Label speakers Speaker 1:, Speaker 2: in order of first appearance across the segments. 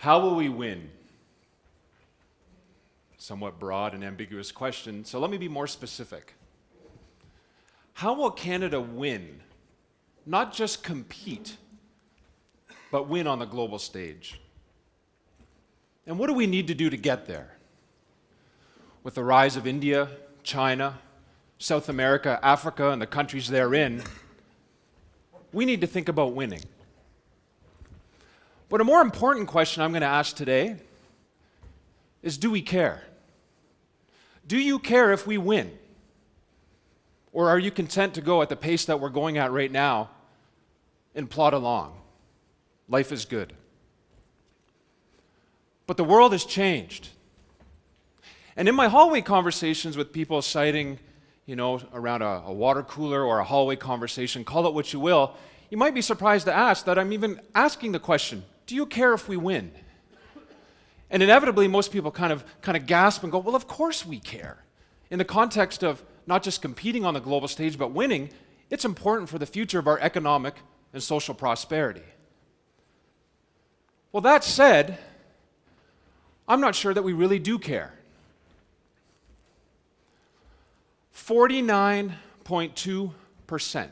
Speaker 1: How will we win? Somewhat broad and ambiguous question, so let me be more specific. How will Canada win? Not just compete, but win on the global stage. And what do we need to do to get there? With the rise of India, China, South America, Africa, and the countries therein, we need to think about winning. But a more important question I'm going to ask today is, do we care? Do you care if we win? Or are you content to go at the pace that we're going at right now and plod along? Life is good. But the world has changed. And in my hallway conversations with people citing, around a water cooler or a hallway conversation, call it what you will, you might be surprised to ask that I'm even asking the question, do you care if we win? And inevitably, most people kind of gasp and go, well, of course we care. In the context of not just competing on the global stage, but winning, it's important for the future of our economic and social prosperity. Well, that said, I'm not sure that we really do care. 49.2%.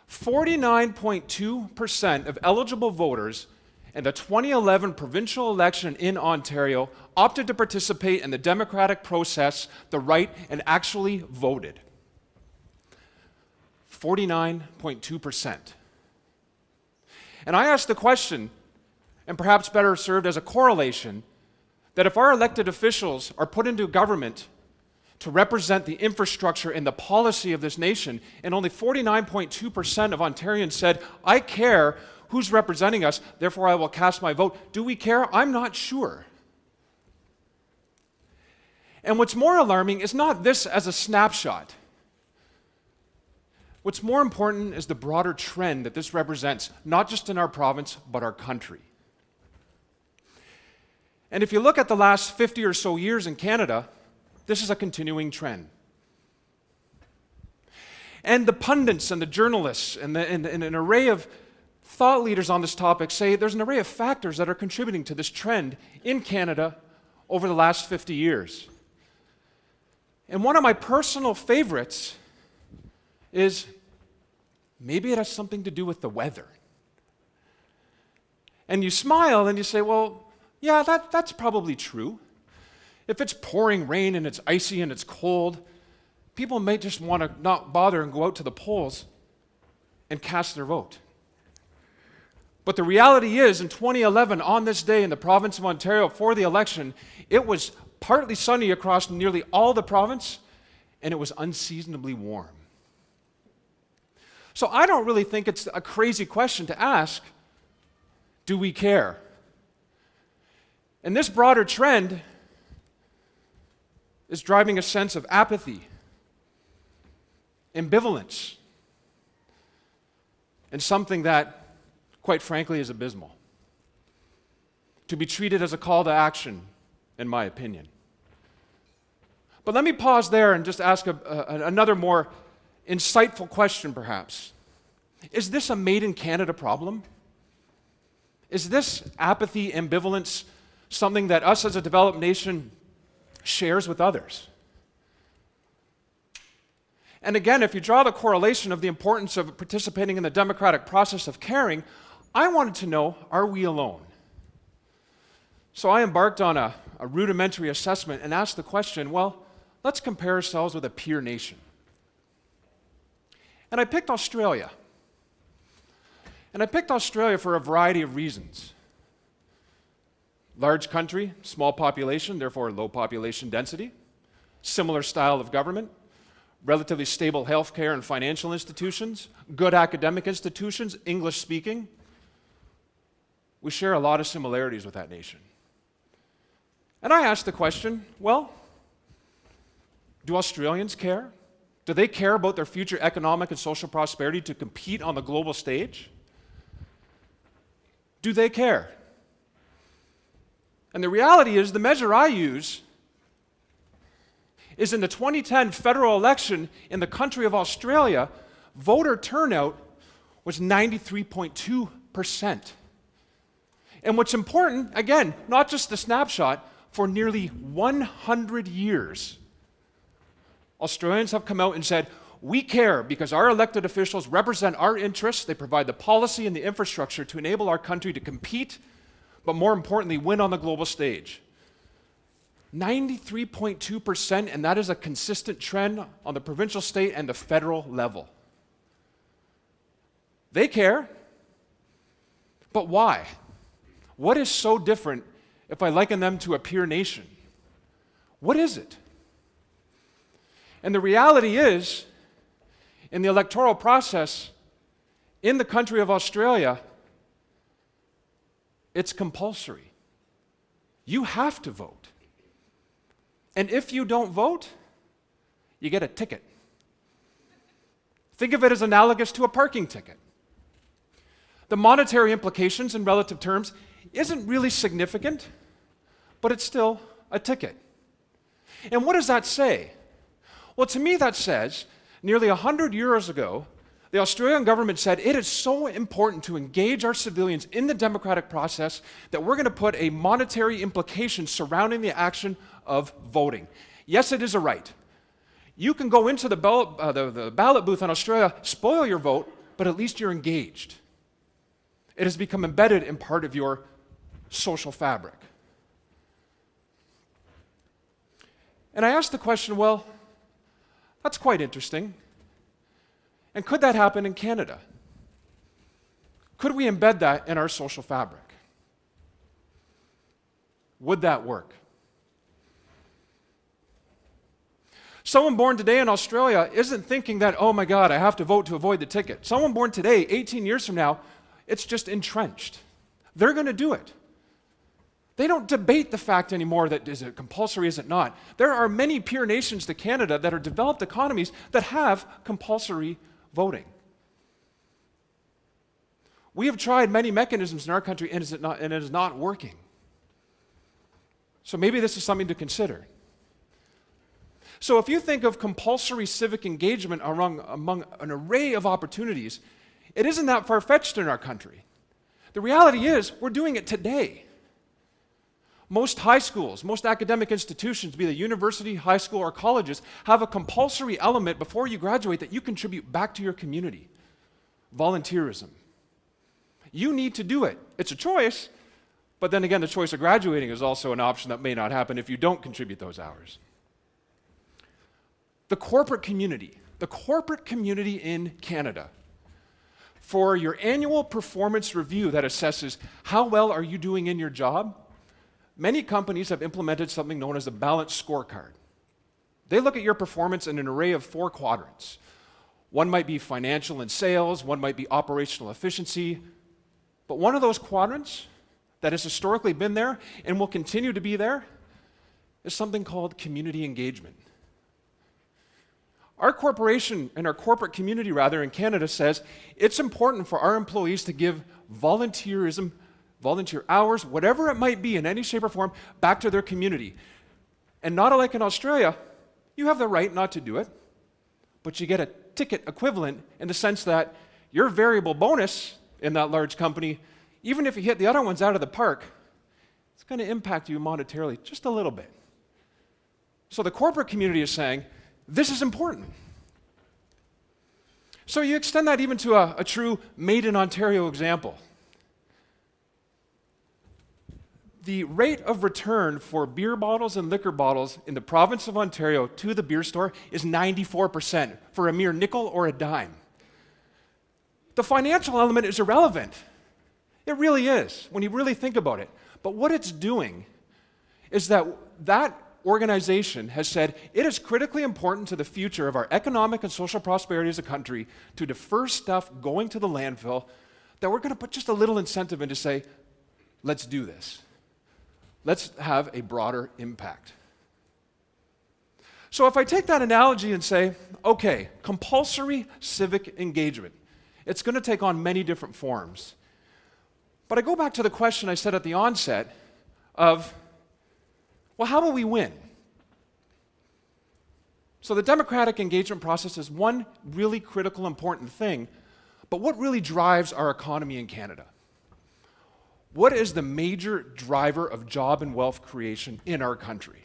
Speaker 1: 49.2% of eligible voters in the 2011 provincial election in Ontario opted to participate in the democratic process, the right, and actually voted. 49.2%. And I ask the question, and perhaps better served as a correlation, that if our elected officials are put into government to represent the infrastructure and the policy of this nation, and only 49.2% of Ontarians said, I care who's representing us, therefore I will cast my vote. Do we care? I'm not sure. And what's more alarming is not this as a snapshot. What's more important is the broader trend that this represents, not just in our province, but our country. And if you look at the last 50 or so years in Canada, this is a continuing trend. And the pundits and the journalists and an array of thought leaders on this topic say there's an array of factors that are contributing to this trend in Canada over the last 50 years. And one of my personal favorites is maybe it has something to do with the weather. And you smile and you say, well, yeah, that's probably true. If it's pouring rain and it's icy and it's cold, people may just want to not bother and go out to the polls and cast their vote. But the reality is, in 2011, on this day in the province of Ontario for the election, it was partly sunny across nearly all the province, and it was unseasonably warm. So I don't really think it's a crazy question to ask, do we care? And this broader trend is driving a sense of apathy, ambivalence, and something that, quite frankly, is abysmal. To be treated as a call to action, in my opinion. But let me pause there and just ask another more insightful question, perhaps. Is this a made-in-Canada problem? Is this apathy, ambivalence, something that us as a developed nation shares with others? And again, if you draw the correlation of the importance of participating in the democratic process of caring, I wanted to know, are we alone? So I embarked on a rudimentary assessment and asked the question, well, let's compare ourselves with a peer nation. And I picked Australia. And I picked Australia for a variety of reasons. Large country, small population, therefore low population density, similar style of government, relatively stable healthcare and financial institutions, good academic institutions, English speaking. We share a lot of similarities with that nation. And I asked the question, well, do Australians care? Do they care about their future economic and social prosperity to compete on the global stage? Do they care? And the reality is, the measure I use is in the 2010 federal election in the country of Australia, voter turnout was 93.2%. And what's important, again, not just the snapshot, for nearly 100 years, Australians have come out and said, we care because our elected officials represent our interests. They provide the policy and the infrastructure to enable our country to compete, but more importantly, win on the global stage. 93.2%, and that is a consistent trend on the provincial, state, and the federal level. They care, but why? What is so different if I liken them to a peer nation? What is it? And the reality is, in the electoral process in the country of Australia, it's compulsory. You have to vote. And if you don't vote, you get a ticket. Think of it as analogous to a parking ticket. The monetary implications in relative terms isn't really significant, but it's still a ticket. And what does that say? Well, to me, that says nearly 100 years ago, the Australian government said it is so important to engage our civilians in the democratic process that we're going to put a monetary implication surrounding the action of voting. Yes, it is a right. You can go into the ballot booth in Australia, spoil your vote, but at least you're engaged. It has become embedded in part of your social fabric. And I asked the question, well, that's quite interesting. And could that happen in Canada? Could we embed that in our social fabric? Would that work? Someone born today in Australia isn't thinking that, oh my God, I have to vote to avoid the ticket. Someone born today, 18 years from now, it's just entrenched. They're going to do it. They don't debate the fact anymore that is it compulsory, is it not. There are many peer nations to Canada that are developed economies that have compulsory voting. We have tried many mechanisms in our country and it is not working. So maybe this is something to consider. So if you think of compulsory civic engagement among an array of opportunities, it isn't that far-fetched in our country. The reality is we're doing it today. Most high schools, most academic institutions, be they university, high school, or colleges, have a compulsory element before you graduate that you contribute back to your community. Volunteerism. You need to do it. It's a choice, but then again, the choice of graduating is also an option that may not happen if you don't contribute those hours. The corporate community in Canada, for your annual performance review that assesses how well are you doing in your job, many companies have implemented something known as a balanced scorecard. They look at your performance in an array of 4 quadrants. One might be financial and sales, one might be operational efficiency, but one of those quadrants that has historically been there and will continue to be there is something called community engagement. Our corporation and our corporate community, in Canada says it's important for our employees to give volunteer hours, whatever it might be in any shape or form, back to their community. And not like in Australia, you have the right not to do it, but you get a ticket equivalent in the sense that your variable bonus in that large company, even if you hit the other ones out of the park, it's going to impact you monetarily just a little bit. So the corporate community is saying, this is important. So you extend that even to a true made in Ontario example. The rate of return for beer bottles and liquor bottles in the province of Ontario to the beer store is 94% for a mere nickel or a dime. The financial element is irrelevant. It really is, when you really think about it. But what it's doing is that organization has said it is critically important to the future of our economic and social prosperity as a country to defer stuff going to the landfill that we're going to put just a little incentive in to say, let's do this. Let's have a broader impact. So if I take that analogy and say, okay, compulsory civic engagement, it's going to take on many different forms. But I go back to the question I said at the onset of, well, how will we win? So the democratic engagement process is one really critical, important thing, but what really drives our economy in Canada? What is the major driver of job and wealth creation in our country?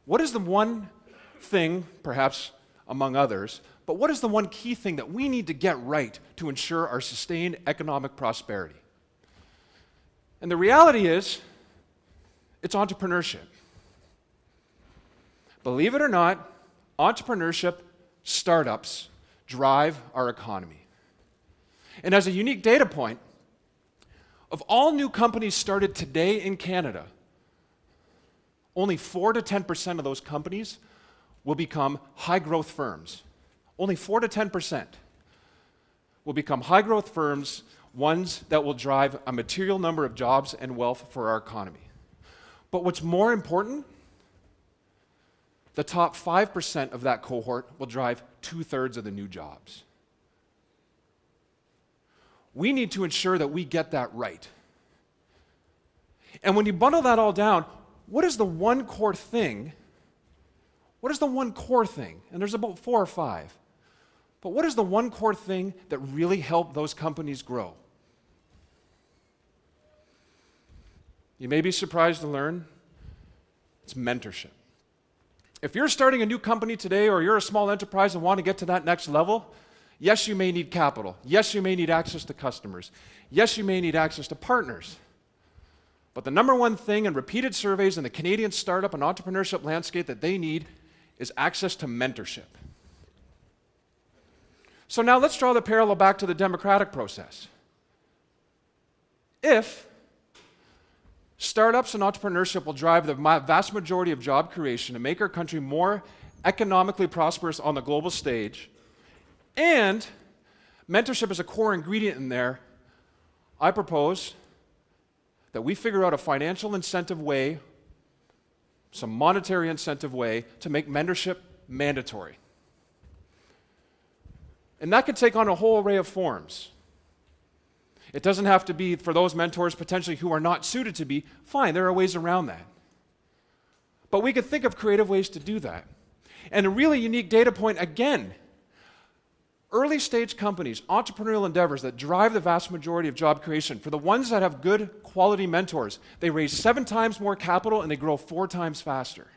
Speaker 1: What is the one thing, perhaps among others, but what is the one key thing that we need to get right to ensure our sustained economic prosperity? And the reality is, it's entrepreneurship. Believe it or not, entrepreneurship, startups, drive our economy. And as a unique data point, of all new companies started today in Canada, only 4 to 10% of those companies will become high-growth firms. Only 4 to 10% will become high-growth firms, ones that will drive a material number of jobs and wealth for our economy. But what's more important, the top 5% of that cohort will drive 2/3 of the new jobs. We need to ensure that we get that right. And when you bundle that all down, what is the one core thing? What is the one core thing? And there's about 4 or 5. But what is the one core thing that really helped those companies grow? You may be surprised to learn it's mentorship. If you're starting a new company today or you're a small enterprise and want to get to that next level, yes, you may need capital. Yes, you may need access to customers. Yes, you may need access to partners. But the number one thing in repeated surveys in the Canadian startup and entrepreneurship landscape that they need is access to mentorship. So now let's draw the parallel back to the democratic process. If startups and entrepreneurship will drive the vast majority of job creation and make our country more economically prosperous on the global stage, and mentorship is a core ingredient in there, I propose that we figure out a financial incentive way, some monetary incentive way, to make mentorship mandatory. And that could take on a whole array of forms. It doesn't have to be for those mentors potentially who are not suited to be. Fine, there are ways around that. But we could think of creative ways to do that. And a really unique data point, again, early stage companies, entrepreneurial endeavors that drive the vast majority of job creation, for the ones that have good quality mentors, they raise 7 times more capital and they grow 4 times faster.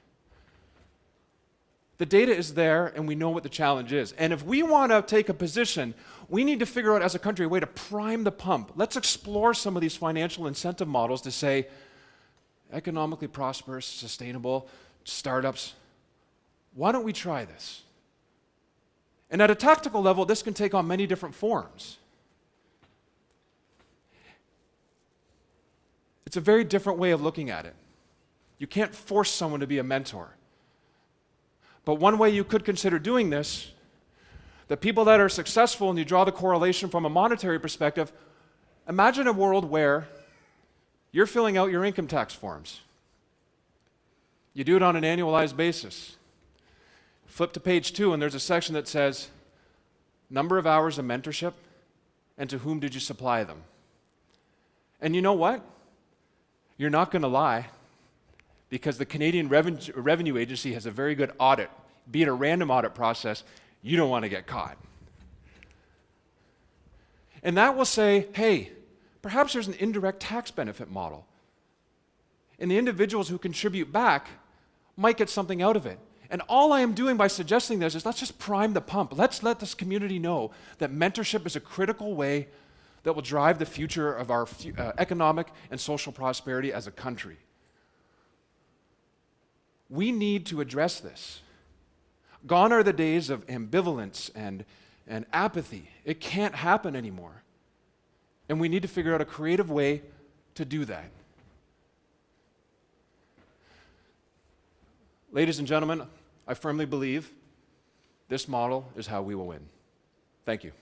Speaker 1: The data is there and we know what the challenge is. And if we want to take a position, we need to figure out as a country a way to prime the pump. Let's explore some of these financial incentive models to say, economically prosperous, sustainable, startups, why don't we try this? And at a tactical level, this can take on many different forms. It's a very different way of looking at it. You can't force someone to be a mentor. But one way you could consider doing this, the people that are successful, and you draw the correlation from a monetary perspective, imagine a world where you're filling out your income tax forms. You do it on an annualized basis. Flip to page 2, and there's a section that says, number of hours of mentorship, and to whom did you supply them? And you know what? You're not going to lie, because the Canadian Revenue Agency has a very good audit, be it a random audit process. You don't want to get caught. And that will say, hey, perhaps there's an indirect tax benefit model. And the individuals who contribute back might get something out of it. And all I am doing by suggesting this is let's just prime the pump. Let's let this community know that mentorship is a critical way that will drive the future of our economic and social prosperity as a country. We need to address this. Gone are the days of ambivalence and apathy. It can't happen anymore. And we need to figure out a creative way to do that. Ladies and gentlemen, I firmly believe this model is how we will win. Thank you.